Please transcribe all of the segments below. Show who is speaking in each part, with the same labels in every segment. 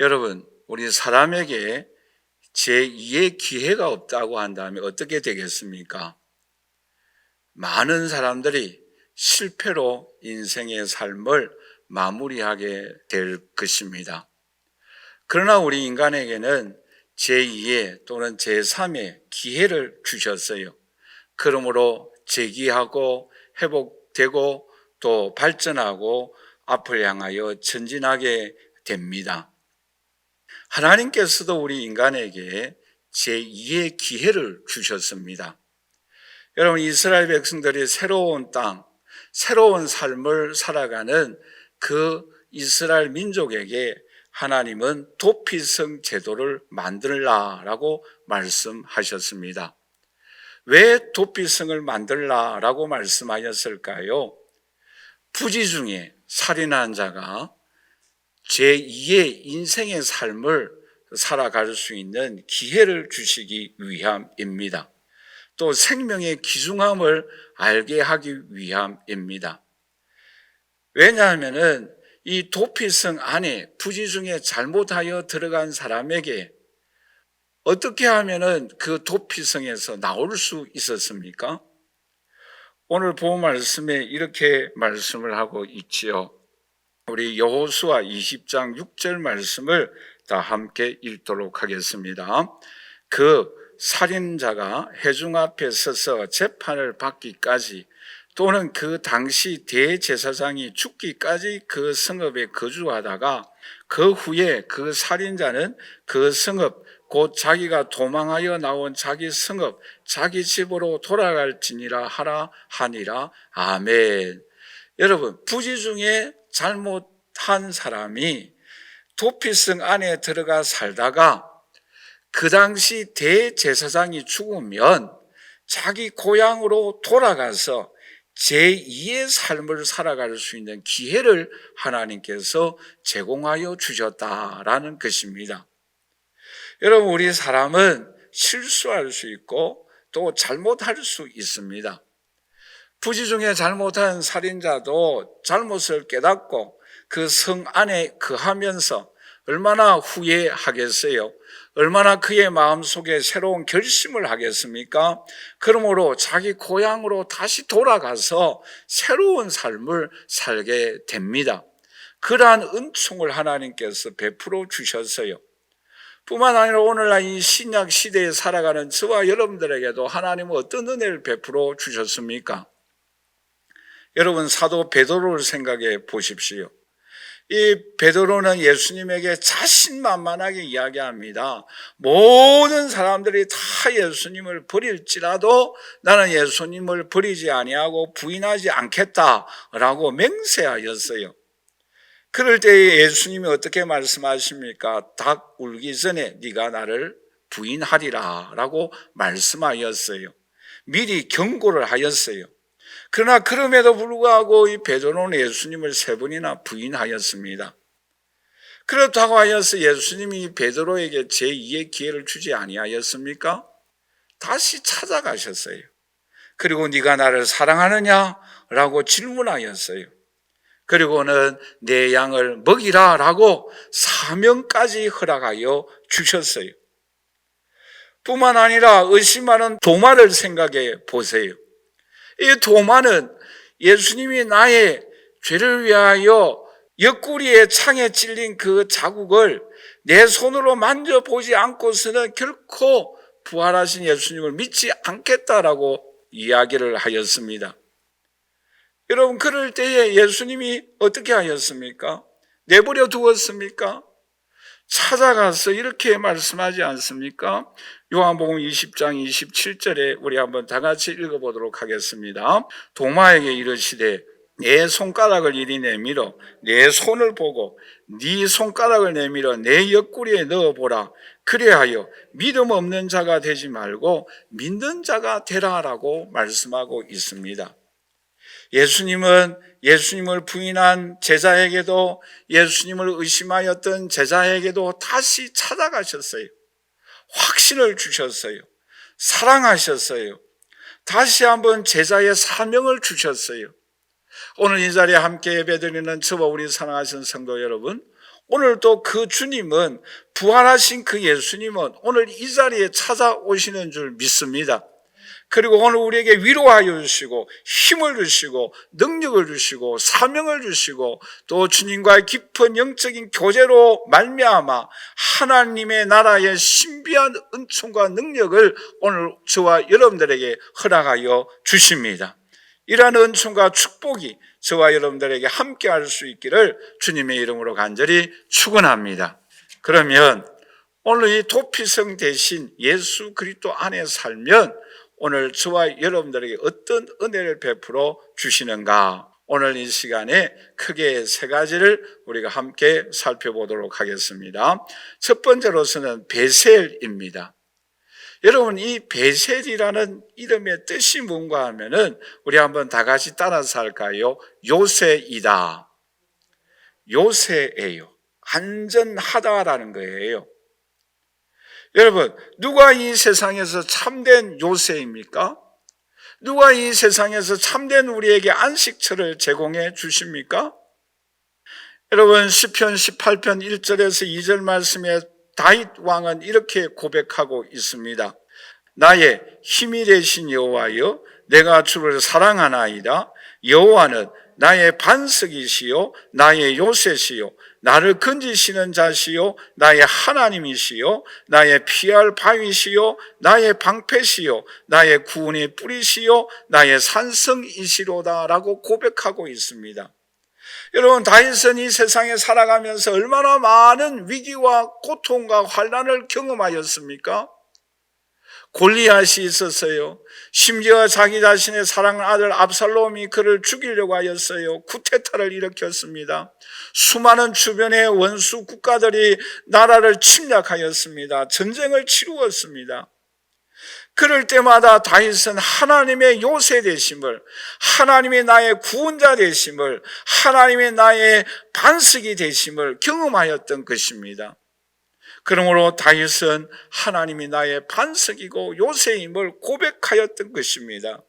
Speaker 1: 여러분, 우리 사람에게 제2의 기회가 없다고 한다면 어떻게 되겠습니까? 많은 사람들이 실패로 인생의 삶을 마무리하게 될 것입니다. 그러나 우리 인간에게는 제2의 또는 제3의 기회를 주셨어요. 그러므로 재기하고 회복되고 또 발전하고 앞을 향하여 전진하게 됩니다. 하나님께서도 우리 인간에게 제2의 기회를 주셨습니다. 여러분, 이스라엘 백성들이 새로운 땅, 새로운 삶을 살아가는 그 이스라엘 민족에게 하나님은 도피성 제도를 만들라라고 말씀하셨습니다. 왜 도피성을 만들라라고 말씀하셨을까요? 부지 중에 살인한 자가 제2의 인생의 삶을 살아갈 수 있는 기회를 주시기 위함입니다. 또 생명의 귀중함을 알게 하기 위함입니다. 왜냐하면 이 도피성 안에 부지 중에 잘못하여 들어간 사람에게 어떻게 하면 그 도피성에서 나올 수 있었습니까? 오늘 본 말씀에 이렇게 말씀을 하고 있지요. 우리 여호수아 20장 6절 말씀을 다 함께 읽도록 하겠습니다. 그 살인자가 회중 앞에 서서 재판을 받기까지 또는 그 당시 대제사장이 죽기까지 그 성읍에 거주하다가 그 후에 그 살인자는 그 성읍 곧 자기가 도망하여 나온 자기 성읍 자기 집으로 돌아갈지니라 하라 하니라. 아멘. 여러분, 부지 중에 잘못한 사람이 도피성 안에 들어가 살다가 그 당시 대제사장이 죽으면 자기 고향으로 돌아가서 제2의 삶을 살아갈 수 있는 기회를 하나님께서 제공하여 주셨다라는 것입니다. 여러분, 우리 사람은 실수할 수 있고 또 잘못할 수 있습니다. 부지 중에 잘못한 살인자도 잘못을 깨닫고 그 성 안에 거하면서 얼마나 후회하겠어요? 얼마나 그의 마음속에 새로운 결심을 하겠습니까? 그러므로 자기 고향으로 다시 돌아가서 새로운 삶을 살게 됩니다. 그러한 은총을 하나님께서 베풀어 주셨어요. 뿐만 아니라 오늘날 이 신약 시대에 살아가는 저와 여러분들에게도 하나님은 어떤 은혜를 베풀어 주셨습니까? 여러분, 사도 베드로를 생각해 보십시오. 이 베드로는 예수님에게 자신만만하게 이야기합니다. 모든 사람들이 다 예수님을 버릴지라도 나는 예수님을 버리지 아니하고 부인하지 않겠다라고 맹세하였어요. 그럴 때 예수님이 어떻게 말씀하십니까? 닭 울기 전에 네가 나를 부인하리라 라고 말씀하였어요. 미리 경고를 하였어요. 그러나 그럼에도 불구하고 이 베드로는 예수님을 3번이나 부인하였습니다. 그렇다고 하여서 예수님이 베드로에게 제2의 기회를 주지 아니하였습니까? 다시 찾아가셨어요. 그리고 네가 나를 사랑하느냐? 라고 질문하였어요. 그리고는 내 양을 먹이라 라고 사명까지 허락하여 주셨어요. 뿐만 아니라 의심하는 도마를 생각해 보세요. 이 도마는 예수님이 나의 죄를 위하여 옆구리에 창에 찔린 그 자국을 내 손으로 만져보지 않고서는 결코 부활하신 예수님을 믿지 않겠다라고 이야기를 하였습니다. 여러분, 그럴 때에 예수님이 어떻게 하였습니까? 내버려 두었습니까? 찾아가서 이렇게 말씀하지 않습니까? 요한복음 20장 27절에 우리 한번 다 같이 읽어보도록 하겠습니다. 도마에게 이르시되 내 손가락을 이리 내밀어 내 손을 보고 네 손가락을 내밀어 내 옆구리에 넣어보라. 그래하여 믿음 없는 자가 되지 말고 믿는 자가 되라라고 말씀하고 있습니다. 예수님은 예수님을 부인한 제자에게도 예수님을 의심하였던 제자에게도 다시 찾아가셨어요. 확신을 주셨어요. 사랑하셨어요. 다시 한번 제자의 사명을 주셨어요. 오늘 이 자리에 함께 예배드리는 저와 우리 사랑하시는 성도 여러분, 오늘도 그 주님은, 부활하신 그 예수님은 오늘 이 자리에 찾아오시는 줄 믿습니다. 그리고 오늘 우리에게 위로하여 주시고 힘을 주시고 능력을 주시고 사명을 주시고 또 주님과의 깊은 영적인 교제로 말미암아 하나님의 나라의 신비한 은총과 능력을 오늘 저와 여러분들에게 허락하여 주십니다. 이러한 은총과 축복이 저와 여러분들에게 함께할 수 있기를 주님의 이름으로 간절히 축원합니다. 그러면 오늘 이 도피성 대신 예수 그리스도 안에 살면 오늘 저와 여러분들에게 어떤 은혜를 베풀어 주시는가? 오늘 이 시간에 크게 세 가지를 우리가 함께 살펴보도록 하겠습니다. 첫 번째로서는 베셀입니다. 여러분, 이 베셀이라는 이름의 뜻이 뭔가 하면은 우리 한번 다 같이 따라서 할까요? 요새이다. 요새예요. 안전하다라는 거예요. 여러분, 누가 이 세상에서 참된 요새입니까? 누가 이 세상에서 참된 우리에게 안식처를 제공해 주십니까? 여러분, 시편 18편 1절에서 2절 말씀에 다윗 왕은 이렇게 고백하고 있습니다. 나의 힘이 되신 여호와여, 내가 주를 사랑하나이다. 여호와는 나의 반석이시요 나의 요새시요 나를 건지시는 자시요 나의 하나님이시요 나의 피할 바위시요 나의 방패시요 나의 구원의 뿌리시요 나의 산성이시로다 라고 고백하고 있습니다. 여러분, 다윗은 이 세상에 살아가면서 얼마나 많은 위기와 고통과 환난을 경험하였습니까? 골리앗이 있었어요. 심지어 자기 자신의 사랑하는 아들 압살롬이 그를 죽이려고 하였어요. 쿠데타를 일으켰습니다. 수많은 주변의 원수 국가들이 나라를 침략하였습니다. 전쟁을 치루었습니다. 그럴 때마다 다윗은 하나님의 요새 되심을, 하나님의 나의 구원자 되심을, 하나님의 나의 반석이 되심을 경험하였던 것입니다. 그러므로 다윗은 하나님이 나의 반석이고 요새임을 고백하였던 것입니다.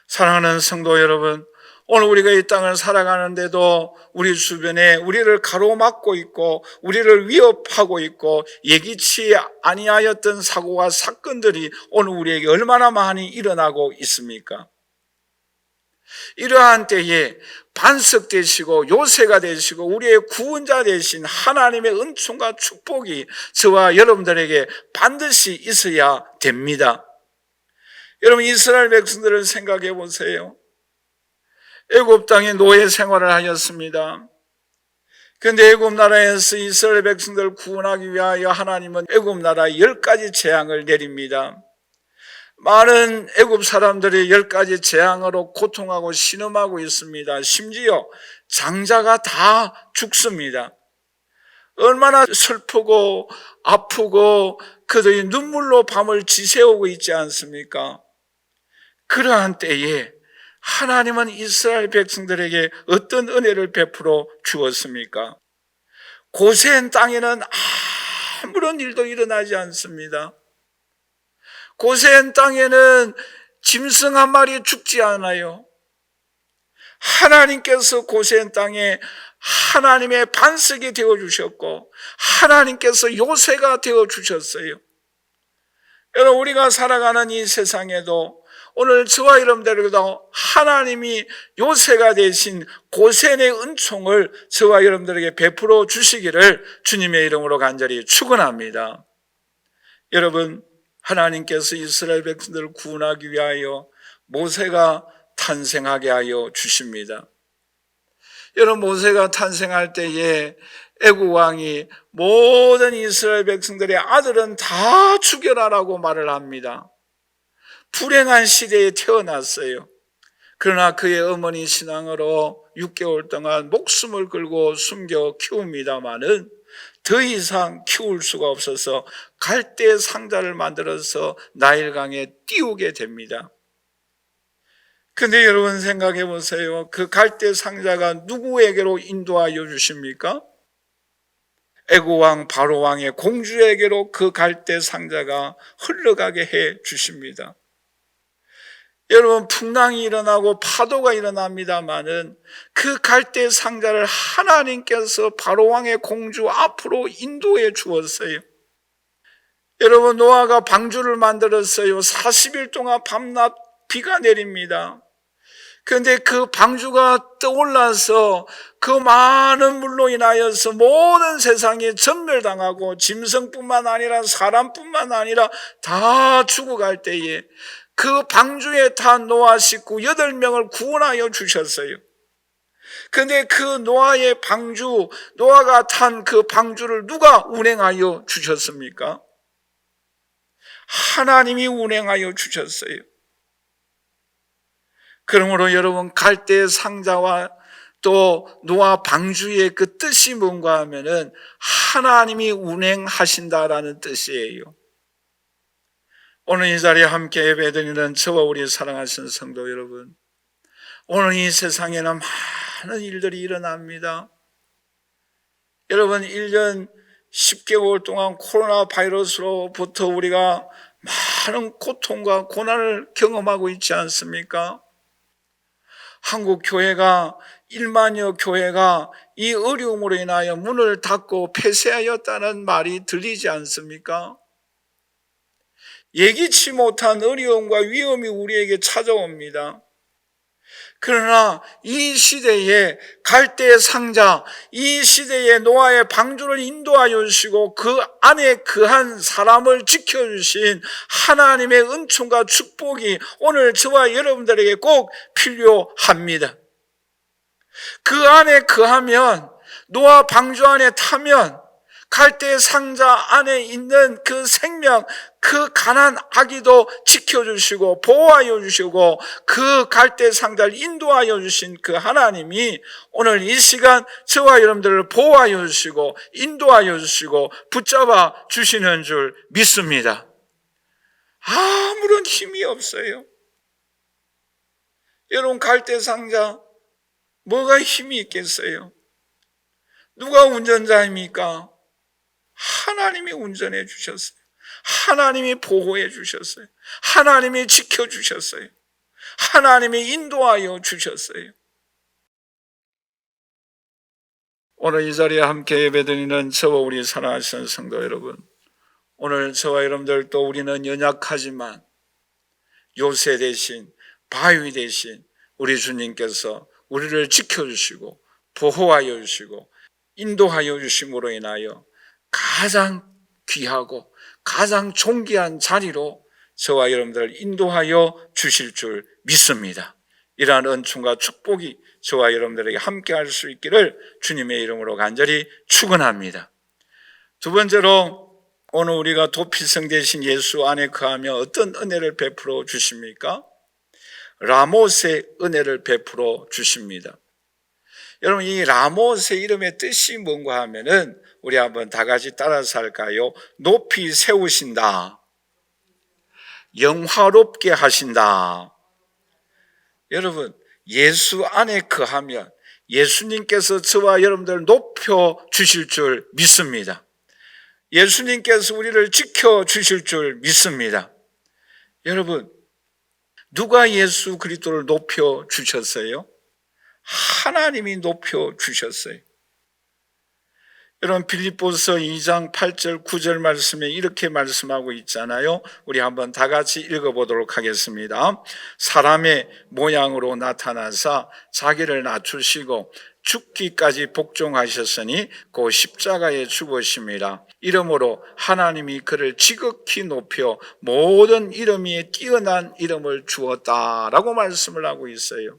Speaker 1: 사랑하는 성도 여러분, 오늘 우리가 이 땅을 살아가는데도 우리 주변에 우리를 가로막고 있고 우리를 위협하고 있고 예기치 아니하였던 사고와 사건들이 오늘 우리에게 얼마나 많이 일어나고 있습니까? 이러한 때에 반석 되시고 요새가 되시고 우리의 구원자 되신 하나님의 은총과 축복이 저와 여러분들에게 반드시 있어야 됩니다. 여러분, 이스라엘 백성들을 생각해 보세요. 애굽 땅에 노예 생활을 하였습니다. 그런데 애굽 나라에서 이스라엘 백성들을 구원하기 위하여 하나님은 애굽 나라에 10가지 재앙을 내립니다. 많은 애굽 사람들이 10가지 재앙으로 고통하고 신음하고 있습니다. 심지어 장자가 다 죽습니다. 얼마나 슬프고 아프고 그들이 눈물로 밤을 지새우고 있지 않습니까? 그러한 때에 하나님은 이스라엘 백성들에게 어떤 은혜를 베풀어 주었습니까? 고센 땅에는 아무런 일도 일어나지 않습니다. 고센 땅에는 짐승 한 마리 죽지 않아요. 하나님께서 고센 땅에 하나님의 반석이 되어주셨고 하나님께서 요새가 되어주셨어요. 여러분, 우리가 살아가는 이 세상에도 오늘 저와 여러분들에게도 하나님이 요새가 되신 고센의 은총을 저와 여러분들에게 베풀어 주시기를 주님의 이름으로 간절히 축원합니다. 여러분, 하나님께서 이스라엘 백성들을 구원하기 위하여 모세가 탄생하게 하여 주십니다. 여러분, 모세가 탄생할 때에 애굽 왕이 모든 이스라엘 백성들의 아들은 다 죽여라라고 말을 합니다. 불행한 시대에 태어났어요. 그러나 그의 어머니 신앙으로 6개월 동안 목숨을 걸고 숨겨 키웁니다마는 더 이상 키울 수가 없어서 갈대 상자를 만들어서 나일강에 띄우게 됩니다. 근데 여러분 생각해 보세요. 그 갈대 상자가 누구에게로 인도하여 주십니까? 애굽 왕 바로 왕의 공주에게로 그 갈대 상자가 흘러가게 해 주십니다. 여러분, 풍랑이 일어나고 파도가 일어납니다마는 그 갈대 상자를 하나님께서 바로왕의 공주 앞으로 인도해 주었어요. 여러분, 노아가 방주를 만들었어요. 40일 동안 밤낮 비가 내립니다. 그런데 그 방주가 떠올라서 그 많은 물로 인하여서 모든 세상이 전멸당하고 짐승뿐만 아니라 사람뿐만 아니라 다 죽어갈 때에 그 방주에 탄 노아 식구 8명을 구원하여 주셨어요. 그런데 그 노아의 방주, 노아가 탄 그 방주를 누가 운행하여 주셨습니까? 하나님이 운행하여 주셨어요. 그러므로 여러분, 갈대 상자와 또 노아 방주의 그 뜻이 뭔가 하면은 하나님이 운행하신다라는 뜻이에요. 오늘 이 자리에 함께 예배드리는 저와 우리 사랑하시는 성도 여러분, 오늘 이 세상에는 많은 일들이 일어납니다. 여러분, 1년 10개월 동안 코로나 바이러스로부터 우리가 많은 고통과 고난을 경험하고 있지 않습니까? 한국 교회가 1만여 교회가 이 어려움으로 인하여 문을 닫고 폐쇄하였다는 말이 들리지 않습니까? 예기치 못한 어려움과 위험이 우리에게 찾아옵니다. 그러나 이 시대에 갈대 상자, 이 시대에 노아의 방주를 인도하여 주시고 그 안에 그한 사람을 지켜주신 하나님의 은총과 축복이 오늘 저와 여러분들에게 꼭 필요합니다. 그 안에 거하면, 노아 방주 안에 타면 갈대 상자 안에 있는 그 생명, 그 가난 아기도 지켜주시고 보호하여 주시고 그 갈대 상자를 인도하여 주신 그 하나님이 오늘 이 시간 저와 여러분들을 보호하여 주시고 인도하여 주시고 붙잡아 주시는 줄 믿습니다. 아무런 힘이 없어요. 여러분, 갈대 상자 뭐가 힘이 있겠어요? 누가 운전자입니까? 하나님이 운전해 주셨어요. 하나님이 보호해 주셨어요. 하나님이 지켜주셨어요. 하나님이 인도하여 주셨어요. 오늘 이 자리에 함께 예배드리는 저와 우리 사랑하시는 성도 여러분, 오늘 저와 여러분들 또 우리는 연약하지만 요새 대신, 바위 대신 우리 주님께서 우리를 지켜주시고 보호하여 주시고 인도하여 주심으로 인하여 가장 귀하고 가장 존귀한 자리로 저와 여러분들을 인도하여 주실 줄 믿습니다. 이러한 은총과 축복이 저와 여러분들에게 함께 할 수 있기를 주님의 이름으로 간절히 축원합니다. 두 번째로, 오늘 우리가 도피성 되신 예수 안에 거하며 어떤 은혜를 베풀어 주십니까? 라못의 은혜를 베풀어 주십니다. 여러분, 이 라못의 이름의 뜻이 뭔가 하면은 우리 한번 다 같이 따라서 할까요? 높이 세우신다, 영화롭게 하신다. 여러분, 예수 안에 거하면 예수님께서 저와 여러분들을 높여 주실 줄 믿습니다. 예수님께서 우리를 지켜 주실 줄 믿습니다. 여러분, 누가 예수 그리스도를 높여 주셨어요? 하나님이 높여 주셨어요. 여러분, 빌립보서 2장 8절 9절 말씀에 이렇게 말씀하고 있잖아요. 우리 한번 다 같이 읽어보도록 하겠습니다. 사람의 모양으로 나타나사 자기를 낮추시고 죽기까지 복종하셨으니 그 십자가에 죽으심이라. 이러므로 하나님이 그를 지극히 높여 모든 이름 위에 뛰어난 이름을 주었다라고 말씀을 하고 있어요.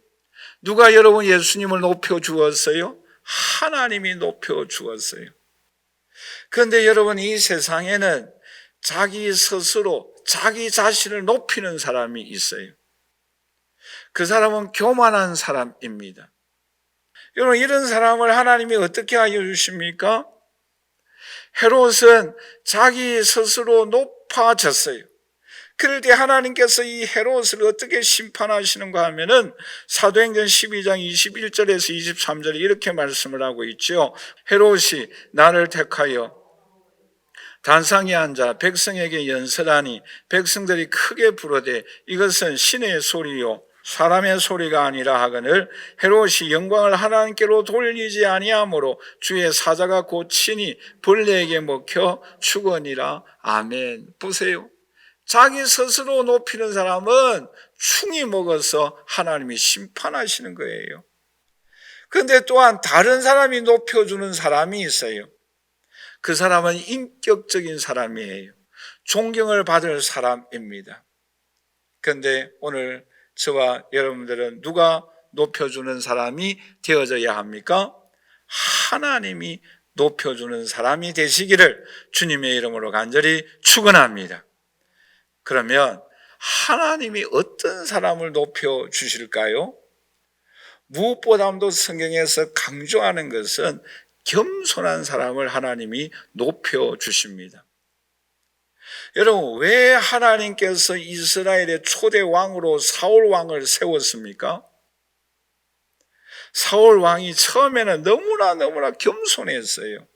Speaker 1: 누가 여러분 예수님을 높여 주었어요? 하나님이 높여 주었어요. 그런데 여러분, 이 세상에는 자기 스스로 자기 자신을 높이는 사람이 있어요. 그 사람은 교만한 사람입니다. 여러분, 이런 사람을 하나님이 어떻게 하여 주십니까? 헤롯은 자기 스스로 높아졌어요. 그럴 때 하나님께서 이 헤롯을 어떻게 심판하시는가 하면은 사도행전 12장 21절에서 23절에 이렇게 말씀을 하고 있죠. 헤롯이 나를 택하여 단상에 앉아 백성에게 연설하니 백성들이 크게 부르되 이것은 신의 소리요 사람의 소리가 아니라 하거늘 헤롯이 영광을 하나님께로 돌리지 아니하므로 주의 사자가 곧 친히 벌레에게 먹혀 죽으니라. 아멘. 보세요. 자기 스스로 높이는 사람은 충이 먹어서 하나님이 심판하시는 거예요. 그런데 또한 다른 사람이 높여주는 사람이 있어요. 그 사람은 인격적인 사람이에요. 존경을 받을 사람입니다. 그런데 오늘 저와 여러분들은 누가 높여주는 사람이 되어져야 합니까? 하나님이 높여주는 사람이 되시기를 주님의 이름으로 간절히 축원합니다. 그러면 하나님이 어떤 사람을 높여주실까요? 무엇보다도 성경에서 강조하는 것은 겸손한 사람을 하나님이 높여주십니다. 여러분, 왜 하나님께서 이스라엘의 초대 왕으로 사울 왕을 세웠습니까? 사울 왕이 처음에는 너무나 겸손했어요.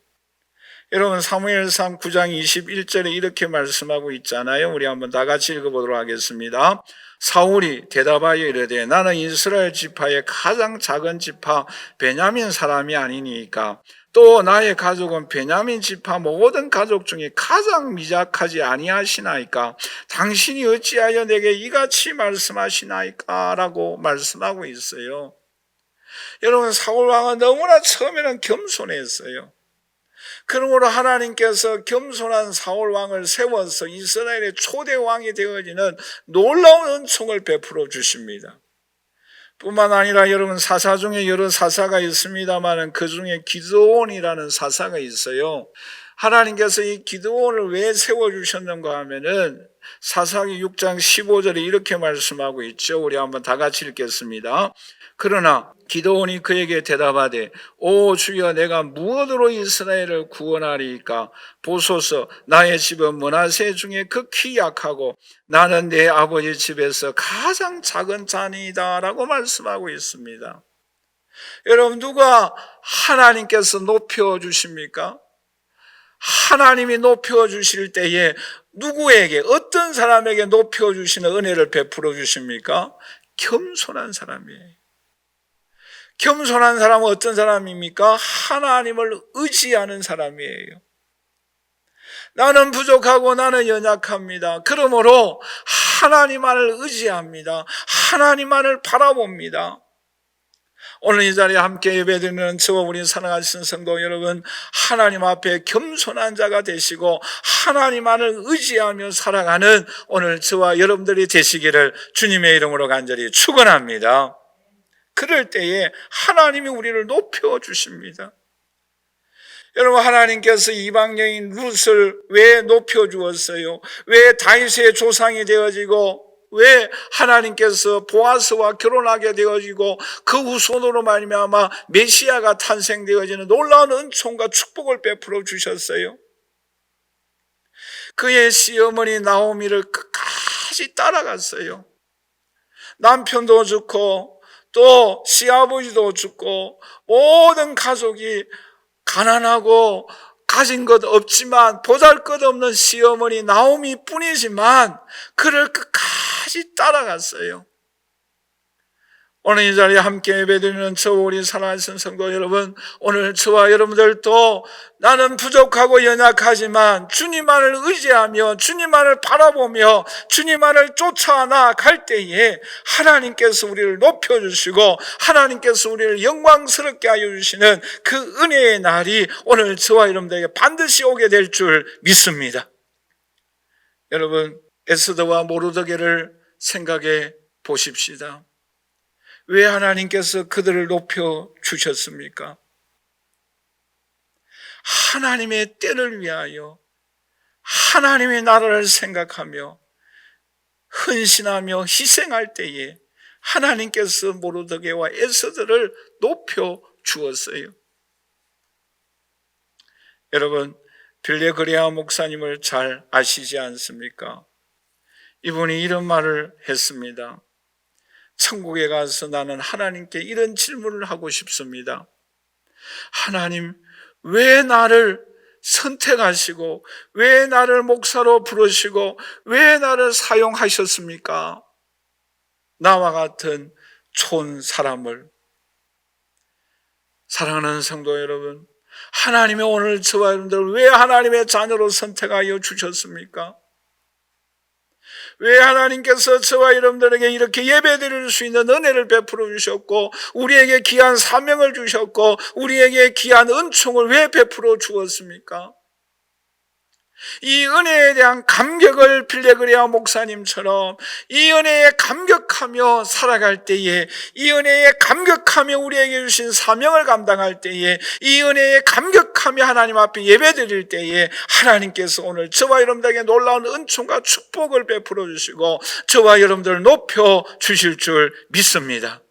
Speaker 1: 여러분, 사무엘상 9장 21절에 이렇게 말씀하고 있잖아요. 우리 한번 다 같이 읽어보도록 하겠습니다. 사울이 대답하여 이르되 나는 이스라엘 지파의 가장 작은 지파 베냐민 사람이 아니니까 또 나의 가족은 베냐민 지파 모든 가족 중에 가장 미약하지 아니하시나이까 당신이 어찌하여 내게 이같이 말씀하시나이까 라고 말씀하고 있어요. 여러분, 사울 왕은 너무나 처음에는 겸손했어요. 그러므로 하나님께서 겸손한 사울 왕을 세워서 이스라엘의 초대 왕이 되어지는 놀라운 은총을 베풀어 주십니다. 뿐만 아니라 여러분, 사사 중에 여러 사사가 있습니다만 그 중에 기드온이라는 사사가 있어요. 하나님께서 이 기드온을 왜 세워주셨는가 하면은 사사기 6장 15절에 이렇게 말씀하고 있죠. 우리 한번 다 같이 읽겠습니다. 그러나 기드온이 그에게 대답하되 오 주여 내가 무엇으로 이스라엘을 구원하리이까 보소서 나의 집은 므낫세 중에 극히 약하고 나는 내 아버지 집에서 가장 작은 자니이다 라고 말씀하고 있습니다. 여러분, 누가 하나님께서 높여주십니까? 하나님이 높여주실 때에 누구에게 어떤 사람에게 높여주시는 은혜를 베풀어 주십니까? 겸손한 사람이에요. 겸손한 사람은 어떤 사람입니까? 하나님을 의지하는 사람이에요. 나는 부족하고 나는 연약합니다. 그러므로 하나님만을 의지합니다. 하나님만을 바라봅니다. 오늘 이 자리에 함께 예배드리는 저와 우리 사랑하시는 성도 여러분, 하나님 앞에 겸손한 자가 되시고 하나님만을 의지하며 살아가는 오늘 저와 여러분들이 되시기를 주님의 이름으로 간절히 축원합니다. 그럴 때에 하나님이 우리를 높여주십니다. 여러분, 하나님께서 이방 여인 룻을 왜 높여주었어요? 왜 다윗의 조상이 되어지고 왜 하나님께서 보아스와 결혼하게 되어지고 그 후손으로 말미암아 메시아가 탄생되어지는 놀라운 은총과 축복을 베풀어 주셨어요? 그의 시어머니 나오미를 끝까지 따라갔어요. 남편도 죽고 또 시아버지도 죽고 모든 가족이 가난하고 가진 것 없지만 보잘것없는 시어머니 나오미 뿐이지만 그를 끝까지 따라갔어요. 오늘 이 자리에 함께 예배드리는 저와 우리 사랑하시는 성도 여러분, 오늘 저와 여러분들도 나는 부족하고 연약하지만 주님만을 의지하며 주님만을 바라보며 주님만을 쫓아 나갈 때에 하나님께서 우리를 높여주시고 하나님께서 우리를 영광스럽게 하여 주시는 그 은혜의 날이 오늘 저와 여러분들에게 반드시 오게 될 줄 믿습니다. 여러분, 에스더와 모르드게를 생각해 보십시다. 왜 하나님께서 그들을 높여주셨습니까? 하나님의 때를 위하여 하나님의 나라를 생각하며 헌신하며 희생할 때에 하나님께서 모르드게와 에스더를 높여주었어요. 여러분, 빌레 그레아 목사님을 잘 아시지 않습니까? 이분이 이런 말을 했습니다. 천국에 가서 나는 하나님께 이런 질문을 하고 싶습니다. 하나님, 왜 나를 선택하시고 왜 나를 목사로 부르시고 왜 나를 사용하셨습니까? 나와 같은 촌 사람을. 사랑하는 성도 여러분, 하나님이 오늘 저와 여러분들을 왜 하나님의 자녀로 선택하여 주셨습니까? 왜 하나님께서 저와 여러분들에게 이렇게 예배드릴 수 있는 은혜를 베풀어 주셨고 우리에게 귀한 사명을 주셨고 우리에게 귀한 은총을 왜 베풀어 주었습니까? 이 은혜에 대한 감격을 빌레그레아 목사님처럼 이 은혜에 감격하며 살아갈 때에, 이 은혜에 감격하며 우리에게 주신 사명을 감당할 때에, 이 은혜에 감격하며 하나님 앞에 예배드릴 때에 하나님께서 오늘 저와 여러분들에게 놀라운 은총과 축복을 베풀어 주시고 저와 여러분들을 높여 주실 줄 믿습니다.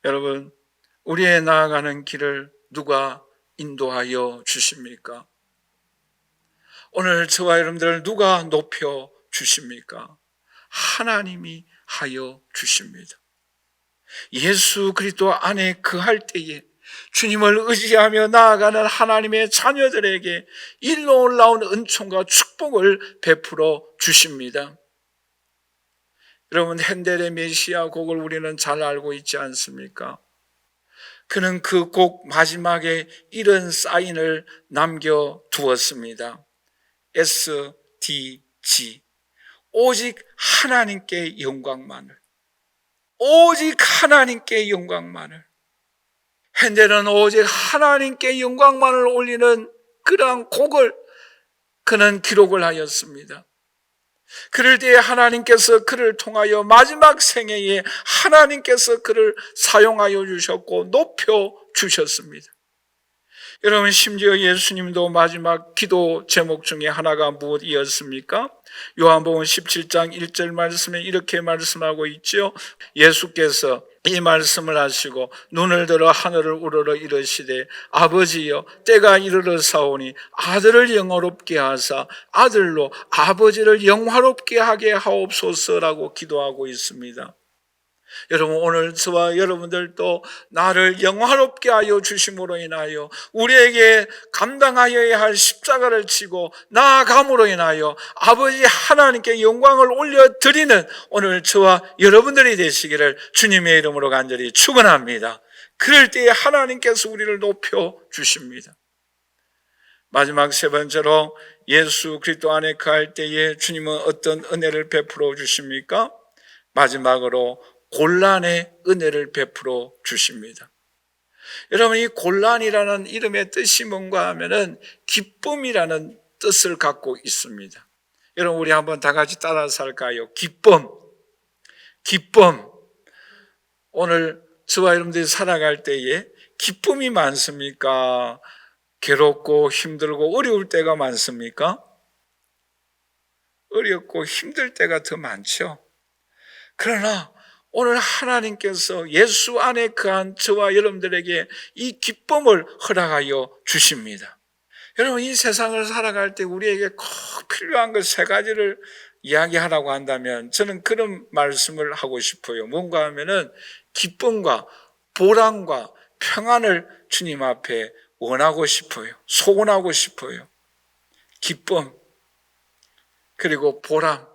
Speaker 1: 여러분, 우리의 나아가는 길을 누가 인도하여 주십니까? 오늘 저와 여러분들을 누가 높여 주십니까? 하나님이 하여 주십니다. 예수 그리스도 안에 거할 때에 주님을 의지하며 나아가는 하나님의 자녀들에게 일로 올라온 은총과 축복을 베풀어 주십니다. 여러분, 핸델의 메시아 곡을 우리는 잘 알고 있지 않습니까? 그는 그 곡 마지막에 이런 사인을 남겨두었습니다. SDG, 오직 하나님께 영광만을, 오직 하나님께 영광만을. 핸델은 오직 하나님께 영광만을 올리는 그러한 곡을 그는 기록을 하였습니다. 그럴 때에 하나님께서 그를 통하여 마지막 생애에 하나님께서 그를 사용하여 주셨고 높여 주셨습니다. 여러분, 심지어 예수님도 마지막 기도 제목 중에 하나가 무엇이었습니까? 요한복음 17장 1절 말씀에 이렇게 말씀하고 있죠. 예수께서 이 말씀을 하시고 눈을 들어 하늘을 우러러 이르시되 아버지여 때가 이르러 사오니 아들을 영화롭게 하사 아들로 아버지를 영화롭게 하게 하옵소서라고 기도하고 있습니다. 여러분, 오늘 저와 여러분들도 나를 영화롭게 하여 주심으로 인하여 우리에게 감당하여야 할 십자가를 치고 나아감으로 인하여 아버지 하나님께 영광을 올려드리는 오늘 저와 여러분들이 되시기를 주님의 이름으로 간절히 축원합니다. 그럴 때에 하나님께서 우리를 높여 주십니다. 마지막 세 번째로 예수 그리스도 안에 거할 때에 주님은 어떤 은혜를 베풀어 주십니까? 마지막으로 곤란의 은혜를 베풀어 주십니다. 여러분, 이 곤란이라는 이름의 뜻이 뭔가 하면은 기쁨이라는 뜻을 갖고 있습니다. 여러분, 우리 한번 다 같이 따라서 할까요? 기쁨. 오늘 저와 여러분들이 살아갈 때에 기쁨이 많습니까? 괴롭고 힘들고 어려울 때가 많습니까? 어렵고 힘들 때가 더 많죠. 그러나 오늘 하나님께서 예수 안에 거한 저와 여러분들에게 이 기쁨을 허락하여 주십니다. 여러분, 이 세상을 살아갈 때 우리에게 꼭 필요한 것 세 가지를 이야기하라고 한다면 저는 그런 말씀을 하고 싶어요. 뭔가 하면은 기쁨과 보람과 평안을 주님 앞에 원하고 싶어요. 소원하고 싶어요. 기쁨, 그리고 보람,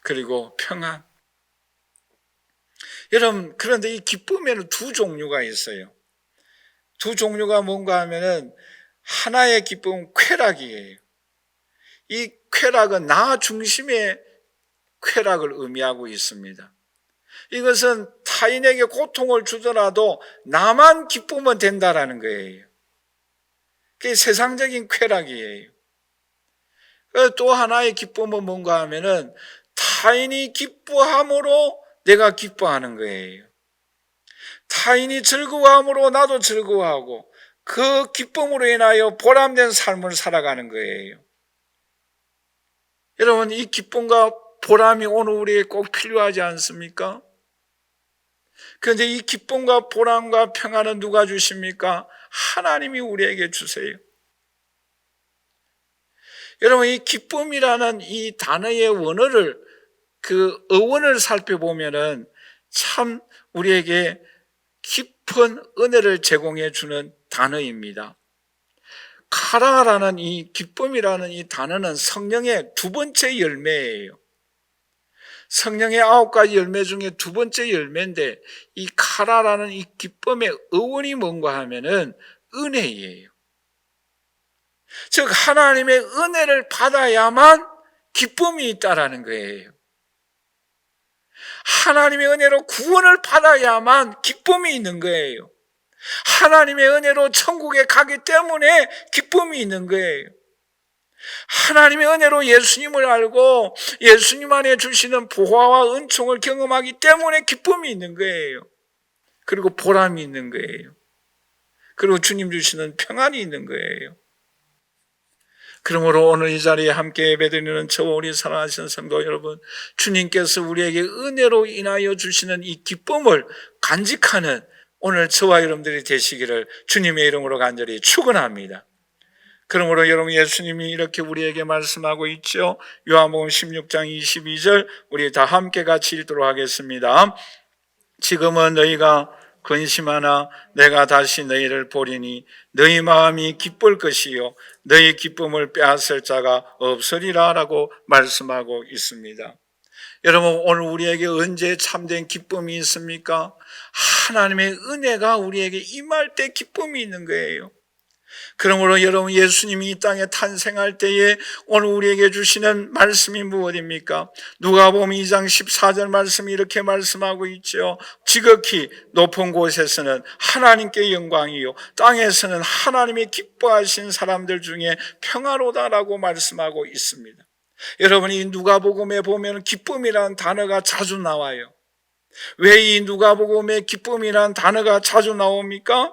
Speaker 1: 그리고 평안. 여러분, 그런데 이 기쁨에는 두 종류가 있어요. 두 종류가 뭔가 하면은 하나의 기쁨은 쾌락이에요. 이 쾌락은 나 중심의 쾌락을 의미하고 있습니다. 이것은 타인에게 고통을 주더라도 나만 기쁘면 된다라는 거예요. 그게 세상적인 쾌락이에요. 또 하나의 기쁨은 뭔가 하면은 타인이 기뻐함으로 내가 기뻐하는 거예요. 타인이 즐거워함으로 나도 즐거워하고 그 기쁨으로 인하여 보람된 삶을 살아가는 거예요. 여러분, 이 기쁨과 보람이 오늘 우리에게 꼭 필요하지 않습니까? 그런데 이 기쁨과 보람과 평안은 누가 주십니까? 하나님이 우리에게 주세요. 여러분, 이 기쁨이라는 이 단어의 원어를, 그 어원을 살펴보면은 참 우리에게 깊은 은혜를 제공해 주는 단어입니다. 카라라는 이 기쁨이라는 이 단어는 성령의 두 번째 열매예요. 성령의 9가지 열매 중에 두 번째 열매인데, 이 카라라는 이 기쁨의 어원이 뭔가 하면은 은혜예요. 즉 하나님의 은혜를 받아야만 기쁨이 있다라는 거예요. 하나님의 은혜로 구원을 받아야만 기쁨이 있는 거예요. 하나님의 은혜로 천국에 가기 때문에 기쁨이 있는 거예요. 하나님의 은혜로 예수님을 알고 예수님 안에 주시는 보화와 은총을 경험하기 때문에 기쁨이 있는 거예요. 그리고 보람이 있는 거예요. 그리고 주님 주시는 평안이 있는 거예요. 그러므로 오늘 이 자리에 함께 예배드리는 저와 우리 사랑하시는 성도 여러분, 주님께서 우리에게 은혜로 인하여 주시는 이 기쁨을 간직하는 오늘 저와 여러분들이 되시기를 주님의 이름으로 간절히 축원합니다. 그러므로 여러분, 예수님이 이렇게 우리에게 말씀하고 있죠. 요한복음 16장 22절 우리 다 함께 같이 읽도록 하겠습니다. 지금은 너희가 근심하나 내가 다시 너희를 보리니 너희 마음이 기쁠 것이요 너희 기쁨을 빼앗을 자가 없으리라 라고 말씀하고 있습니다. 여러분, 오늘 우리에게 언제 참된 기쁨이 있습니까? 하나님의 은혜가 우리에게 임할 때 기쁨이 있는 거예요. 그러므로 여러분, 예수님이 이 땅에 탄생할 때에 오늘 우리에게 주시는 말씀이 무엇입니까? 누가복음 2장 14절 말씀이 이렇게 말씀하고 있죠. 지극히 높은 곳에서는 하나님께 영광이요 땅에서는 하나님이 기뻐하신 사람들 중에 평화로다라고 말씀하고 있습니다. 여러분, 이 누가복음에 보면 기쁨이라는 단어가 자주 나와요. 왜 이 누가복음에 기쁨이라는 단어가 자주 나옵니까?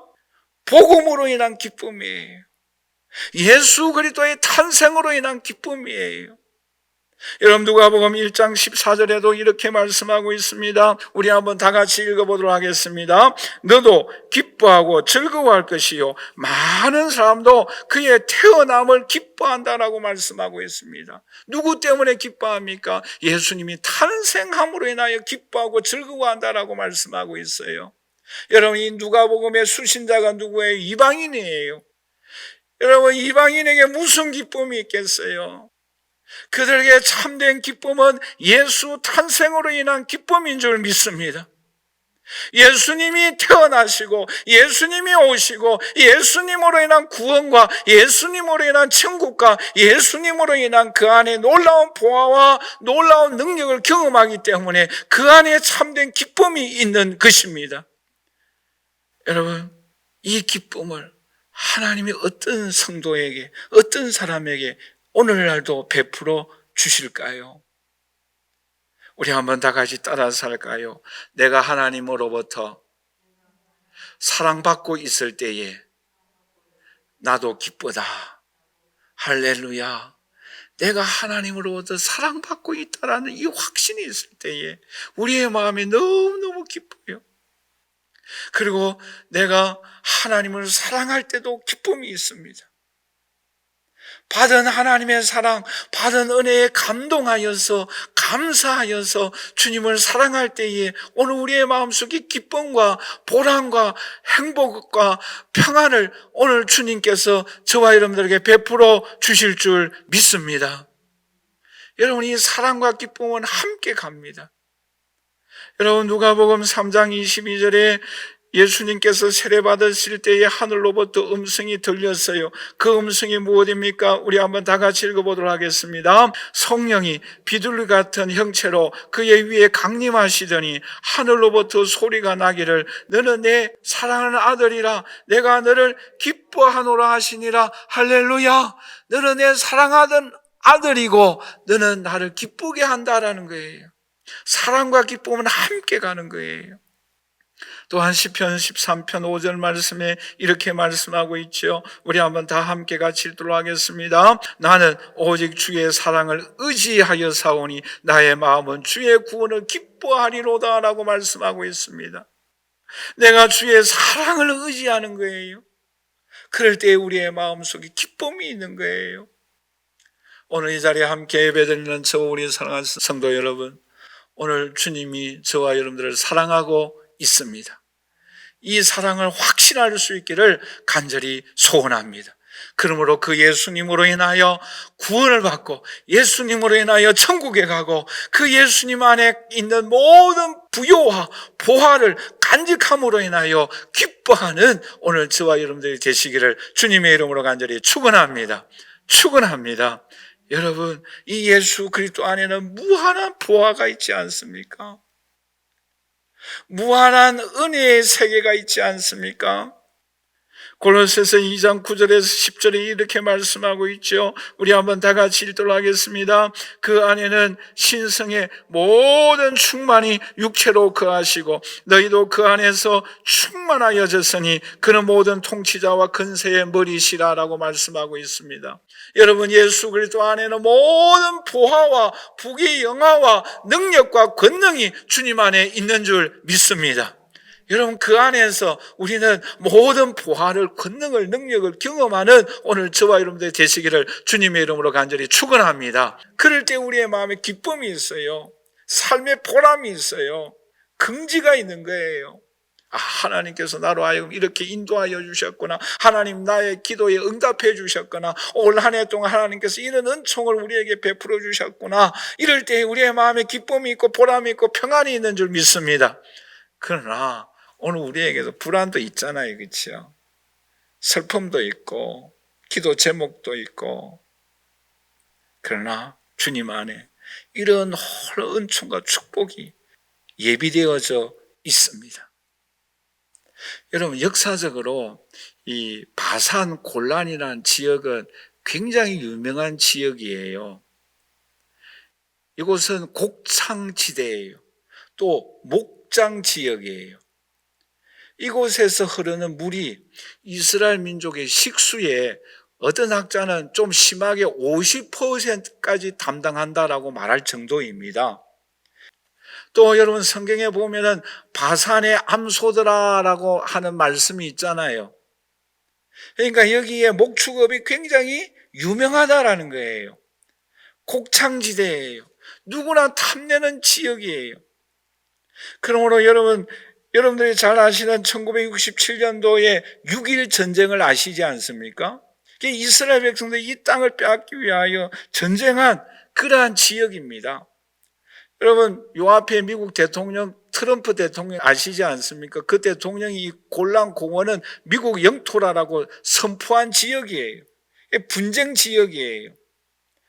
Speaker 1: 복음으로 인한 기쁨이에요. 예수 그리스도의 탄생으로 인한 기쁨이에요. 여러분, 누가복음 1장 14절에도 이렇게 말씀하고 있습니다. 우리 한번 다 같이 읽어보도록 하겠습니다. 너도 기뻐하고 즐거워할 것이요 많은 사람도 그의 태어남을 기뻐한다라고 말씀하고 있습니다. 누구 때문에 기뻐합니까? 예수님이 탄생함으로 인하여 기뻐하고 즐거워한다라고 말씀하고 있어요. 여러분, 이 누가복음의 수신자가 누구예요? 이방인이에요. 여러분, 이방인에게 무슨 기쁨이 있겠어요? 그들에게 참된 기쁨은 예수 탄생으로 인한 기쁨인 줄 믿습니다. 예수님이 태어나시고 예수님이 오시고 예수님으로 인한 구원과 예수님으로 인한 천국과 예수님으로 인한 그 안에 놀라운 보화와 놀라운 능력을 경험하기 때문에 그 안에 참된 기쁨이 있는 것입니다. 여러분, 이 기쁨을 하나님이 어떤 성도에게, 어떤 사람에게 오늘날도 베풀어 주실까요? 우리 한번 다 같이 따라서 할까요? 내가 하나님으로부터 사랑받고 있을 때에 나도 기쁘다. 할렐루야. 내가 하나님으로부터 사랑받고 있다라는 이 확신이 있을 때에 우리의 마음이 너무너무 기뻐요. 그리고 내가 하나님을 사랑할 때도 기쁨이 있습니다. 받은 하나님의 사랑, 받은 은혜에 감동하여서 감사하여서 주님을 사랑할 때에 오늘 우리의 마음속에 기쁨과 보람과 행복과 평안을 오늘 주님께서 저와 여러분들에게 베풀어 주실 줄 믿습니다. 여러분, 이 사랑과 기쁨은 함께 갑니다. 여러분, 누가복음 3장 22절에 예수님께서 세례받으실 때에 하늘로부터 음성이 들렸어요. 그 음성이 무엇입니까? 우리 한번 다 같이 읽어보도록 하겠습니다. 성령이 비둘기 같은 형체로 그의 위에 강림하시더니 하늘로부터 소리가 나기를 너는 내 사랑하는 아들이라 내가 너를 기뻐하노라 하시니라. 할렐루야. 너는 내 사랑하던 아들이고 너는 나를 기쁘게 한다라는 거예요. 사랑과 기쁨은 함께 가는 거예요. 또한 시편 13편 5절 말씀에 이렇게 말씀하고 있죠. 우리 한번 다 함께 같이 읽도록 하겠습니다. 나는 오직 주의 사랑을 의지하여 사오니 나의 마음은 주의 구원을 기뻐하리로다 라고 말씀하고 있습니다. 내가 주의 사랑을 의지하는 거예요. 그럴 때 우리의 마음속에 기쁨이 있는 거예요. 오늘 이 자리에 함께 예배드리는 저 우리 사랑하는 성도 여러분, 오늘 주님이 저와 여러분들을 사랑하고 있습니다. 이 사랑을 확신할 수 있기를 간절히 소원합니다. 그러므로 그 예수님으로 인하여 구원을 받고 예수님으로 인하여 천국에 가고 그 예수님 안에 있는 모든 부요와 보화를 간직함으로 인하여 기뻐하는 오늘 저와 여러분들이 되시기를 주님의 이름으로 간절히 축원합니다. 축원합니다. 여러분, 이 예수 그리스도 안에는 무한한 보화가 있지 않습니까? 무한한 은혜의 세계가 있지 않습니까? 골로새서 2장 9절에서 10절에 이렇게 말씀하고 있죠. 우리 한번 다 같이 읽도록 하겠습니다. 그 안에는 신성의 모든 충만이 육체로 거하시고 너희도 그 안에서 충만하여졌으니 그는 모든 통치자와 근세의 머리시라라고 말씀하고 있습니다. 여러분, 예수 그리스도 안에는 모든 보화와 부귀 영화와 능력과 권능이 주님 안에 있는 줄 믿습니다. 여러분, 그 안에서 우리는 모든 보화를, 권능을, 능력을 경험하는 오늘 저와 여러분들 되시기를 주님의 이름으로 간절히 축원합니다. 그럴 때 우리의 마음에 기쁨이 있어요. 삶의 보람이 있어요. 긍지가 있는 거예요. 하나님께서 나로 하여금 이렇게 인도하여 주셨구나. 하나님 나의 기도에 응답해 주셨구나. 올 한 해 동안 하나님께서 이런 은총을 우리에게 베풀어 주셨구나. 이럴 때 우리의 마음에 기쁨이 있고 보람이 있고 평안이 있는 줄 믿습니다. 그러나 오늘 우리에게도 불안도 있잖아요. 그렇죠? 슬픔도 있고 기도 제목도 있고. 그러나 주님 안에 이런 은총과 축복이 예비되어져 있습니다. 여러분, 역사적으로 이 바산 골란이라는 지역은 굉장히 유명한 지역이에요. 이곳은 곡창지대예요. 또 목장 지역이에요. 이곳에서 흐르는 물이 이스라엘 민족의 식수에 어떤 학자는 좀 심하게 50%까지 담당한다라고 말할 정도입니다. 또 여러분, 성경에 보면은 바산의 암소드라라고 하는 말씀이 있잖아요. 그러니까 여기에 목축업이 굉장히 유명하다라는 거예요. 곡창지대예요. 누구나 탐내는 지역이에요. 그러므로 여러분들이 잘 아시는 1967년도에 6.1 전쟁을 아시지 않습니까? 이스라엘 백성들이 이 땅을 빼앗기 위하여 전쟁한 그러한 지역입니다. 여러분, 요 앞에 미국 대통령 트럼프 대통령 아시지 않습니까? 그 대통령이 이 골란 공원은 미국 영토라고 선포한 지역이에요. 분쟁 지역이에요.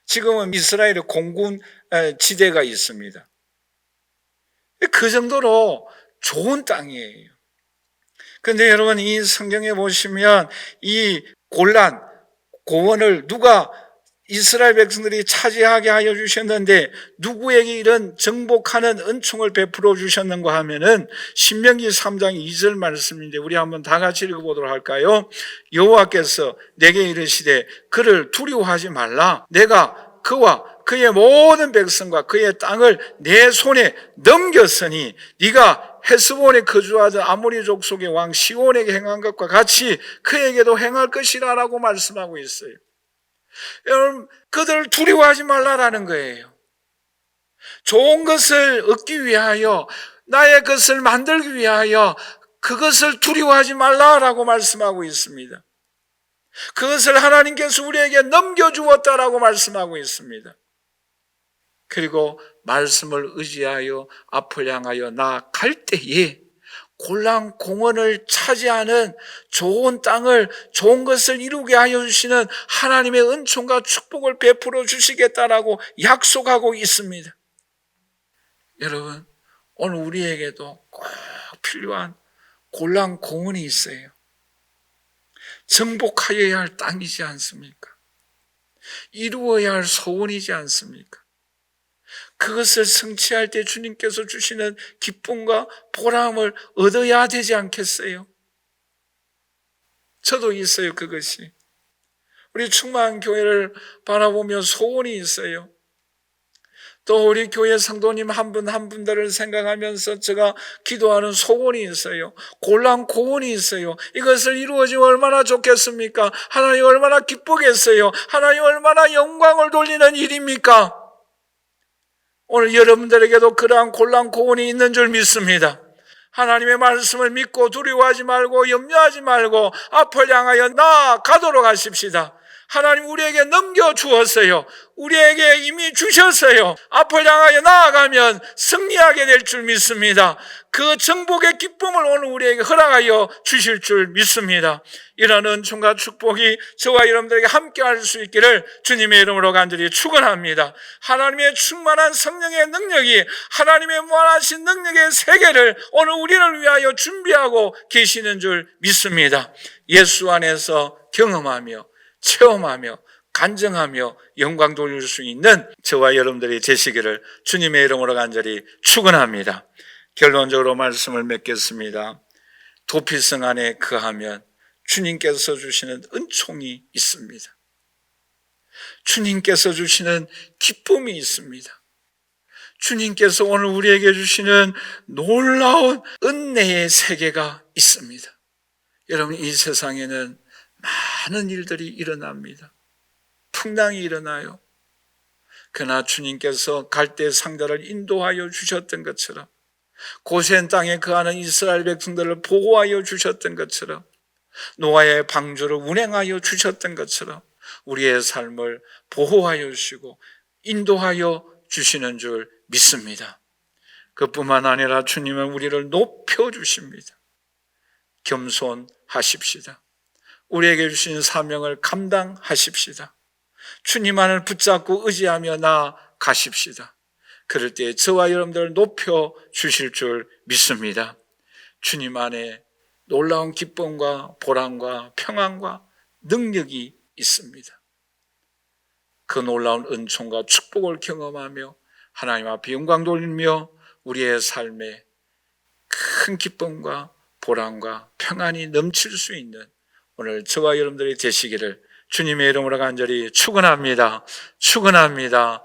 Speaker 1: 지금은 이스라엘의 공군 지대가 있습니다. 그 정도로 좋은 땅이에요. 그런데 여러분, 이 성경에 보시면 이 골란 고원을 누가 이스라엘 백성들이 차지하게 하여 주셨는데 누구에게 이런 정복하는 은총을 베풀어 주셨는가 하면은 신명기 3장 2절 말씀인데 우리 한번 다 같이 읽어보도록 할까요? 여호와께서 내게 이르시되 그를 두려워하지 말라. 내가 그와 그의 모든 백성과 그의 땅을 내 손에 넘겼으니 네가 헤스본에 거주하던 아모리 족속의 왕 시온에게 행한 것과 같이 그에게도 행할 것이라 라고 말씀하고 있어요. 여러분, 그들을 두려워하지 말라라는 거예요. 좋은 것을 얻기 위하여, 나의 것을 만들기 위하여 그것을 두려워하지 말라라고 말씀하고 있습니다. 그것을 하나님께서 우리에게 넘겨주었다라고 말씀하고 있습니다. 그리고 말씀을 의지하여 앞을 향하여 나아갈 때에 골란 공원을 차지하는 좋은 땅을, 좋은 것을 이루게 하여 주시는 하나님의 은총과 축복을 베풀어 주시겠다라고 약속하고 있습니다. 여러분, 오늘 우리에게도 꼭 필요한 골란 공원이 있어요. 정복하여야 할 땅이지 않습니까? 이루어야 할 소원이지 않습니까? 그것을 성취할 때 주님께서 주시는 기쁨과 보람을 얻어야 되지 않겠어요? 저도 있어요, 그것이. 우리 충만 교회를 바라보며 소원이 있어요. 또 우리 교회 성도님 한 분 한 분들을 생각하면서 제가 기도하는 소원이 있어요. 골란 고원이 있어요. 이것을 이루어지면 얼마나 좋겠습니까? 하나님 얼마나 기쁘겠어요? 하나님 얼마나 영광을 돌리는 일입니까? 오늘 여러분들에게도 그러한 골란 고원이 있는 줄 믿습니다. 하나님의 말씀을 믿고 두려워하지 말고 염려하지 말고 앞을 향하여 나아가도록 하십시다. 하나님 우리에게 넘겨주었어요. 우리에게 이미 주셨어요. 앞을 향하여 나아가면 승리하게 될 줄 믿습니다. 그 정복의 기쁨을 오늘 우리에게 허락하여 주실 줄 믿습니다. 이런 은총과 축복이 저와 여러분들에게 함께할 수 있기를 주님의 이름으로 간절히 축원합니다. 하나님의 충만한 성령의 능력이, 하나님의 무한하신 능력의 세계를 오늘 우리를 위하여 준비하고 계시는 줄 믿습니다. 예수 안에서 경험하며 체험하며 간증하며 영광 돌릴 수 있는 저와 여러분들이 되시기를 주님의 이름으로 간절히 축원합니다. 결론적으로 말씀을 맺겠습니다. 도피성 안에 거하면 주님께서 주시는 은총이 있습니다. 주님께서 주시는 기쁨이 있습니다. 주님께서 오늘 우리에게 주시는 놀라운 은혜의 세계가 있습니다. 여러분, 이 세상에는 많은 일들이 일어납니다. 풍랑이 일어나요. 그러나 주님께서 갈대 상자를 인도하여 주셨던 것처럼, 고센 땅에 거하는 이스라엘 백성들을 보호하여 주셨던 것처럼, 노아의 방주를 운행하여 주셨던 것처럼 우리의 삶을 보호하여 주시고 인도하여 주시는 줄 믿습니다. 그뿐만 아니라 주님은 우리를 높여주십니다. 겸손하십시다. 우리에게 주신 사명을 감당하십시다. 주님 안을 붙잡고 의지하며 나아가십시다. 그럴 때 저와 여러분들을 높여주실 줄 믿습니다. 주님 안에 놀라운 기쁨과 보람과 평안과 능력이 있습니다. 그 놀라운 은총과 축복을 경험하며 하나님 앞에 영광 돌리며 우리의 삶에 큰 기쁨과 보람과 평안이 넘칠 수 있는 오늘 저와 여러분들이 되시기를 주님의 이름으로 간절히 축원합니다. 축원합니다.